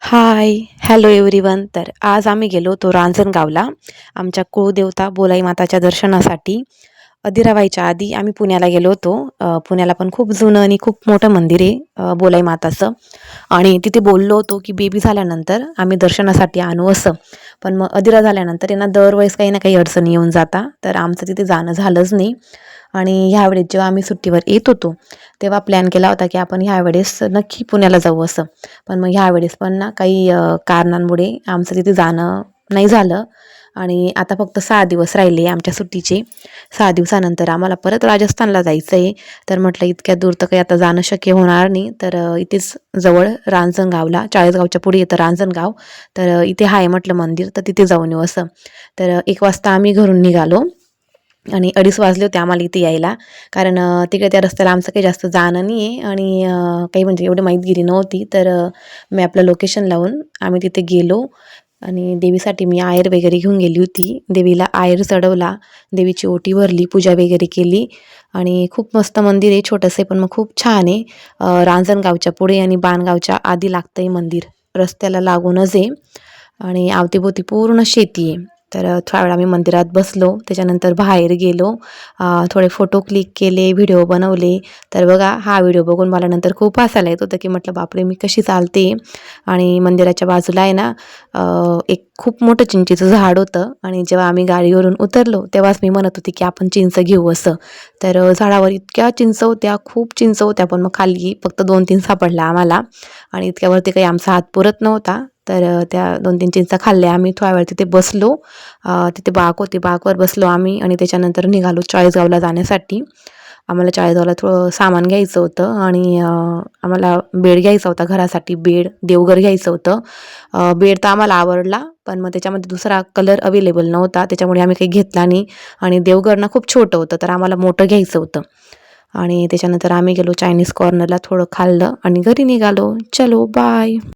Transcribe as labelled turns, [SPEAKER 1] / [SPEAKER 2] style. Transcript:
[SPEAKER 1] हाय, hello everyone. तर आज आम्ही गेलो होतो रांजणगावला आमच्या कुळदेवता बोलाई माताच्या दर्शनासाठी. अधिरा व्हायच्या आधी आम्ही पुण्याला गेलो होतो. पुण्याला पण खूप जुनं आणि खूप मोठं मंदिर आहे बोलाई माताचं. आणि तिथे बोललो होतो की बेबी झाल्यानंतर आम्ही दर्शनासाठी आणू असं. पण मग अधिरा झाल्यानंतर यांना दरवेळेस काही ना काही अडचणी येऊन जाता, तर आमचं तिथे जाणं झालंच नाही. आणि ह्यावेळेस जेव्हा आम्ही सुट्टीवर येत होतो तेव्हा प्लॅन केला होता की आपण ह्यावेळेस नक्की पुण्याला जाऊ असं. पण मग ह्यावेळेस पण ना काही कारणांमुळे आमचं तिथे जाणं नाही झालं. आणि आता फक्त 6 दिवस राहिले आमच्या सुट्टीचे. 6 दिवसानंतर आम्हाला परत राजस्थानला जायचं आहे. तर म्हटलं इतक्या दूर तर काही आता जाणं शक्य होणार नाही, तर इथेच जवळ रांजणगावला, चाळीसगावच्या पुढे येतं रांजणगाव. तर इथे आहे म्हटलं मंदिर, तर तिथे जाऊन येऊ असं. तर 1 वाजता आम्ही घरून निघालो आणि 2:30 वाजले होते आम्हाला इथे यायला. कारण तिकडे त्या रस्त्याला आमचं काही जास्त जाणं नाही आहे आणि काही म्हणजे एवढी माहितगिरी नव्हती. तर मॅपला लोकेशन लावून आम्ही तिथे गेलो. आणि देवीसाठी मी आहेर वगैरे घेऊन गेली होती. देवीला आहेर चढवला, देवीची ओटी भरली, पूजा वगैरे केली. आणि खूप मस्त मंदिर आहे, छोटंसं आहे पण मग खूप छान आहे. रांजणगावच्या पुढे आणि बाणगावच्या आधी लागतं आहे मंदिर, रस्त्याला लागूनच आहे. आणि अवतीभोवती पूर्ण शेती आहे. तर थोडा वेळ आम्ही मंदिरात बसलो, त्याच्यानंतर बाहेर गेलो, थोडे फोटो क्लिक केले, व्हिडिओ बनवले. तर बघा, हा व्हिडिओ बघून मला नंतर खूप हसायला येत होतं की म्हटलं बापरे मी कशी चालते. आणि मंदिराच्या बाजूला आहे ना एक खूप मोठं चिंचेचं झाड होतं. आणि जेव्हा आम्ही गाडीवरून उतरलो तेव्हाच मी म्हणत होती की आपण चिंच घेऊ असं. तर झाडावर इतक्या चिंच होत्या, खूप चिंच होत्या, पण मग खाली फक्त 2-3 सापडल्या आम्हाला. आणि इतक्यावरती काही आमचा हात पुरत नव्हता. तर त्या 2-3 चिंचा खाल्ल्या आम्ही. थोडा वेळ तिथे बसलो, तिथे बाग होती, बागवर बसलो आम्ही. आणि त्याच्यानंतर निघालो चाळीसगावला जाण्यासाठी. आम्हाला चाळीसगावला थोडं सामान घ्यायचं होतं आणि आम्हाला बेड घ्यायचा होता घरासाठी, बेड, देवघर घ्यायचं होतं. बेड तर आम्हाला आवडला, पण मग त्याच्यामध्ये दुसरा कलर अवेलेबल नव्हता, त्याच्यामुळे आम्ही काही घेतला नाही. आणि देवघर ना खूप छोटं होतं, तर आम्हाला मोठं घ्यायचं होतं. आणि त्याच्यानंतर आम्ही गेलो चायनीज कॉर्नरला, थोडं खाल्लं आणि घरी निघालो. चलो बाय.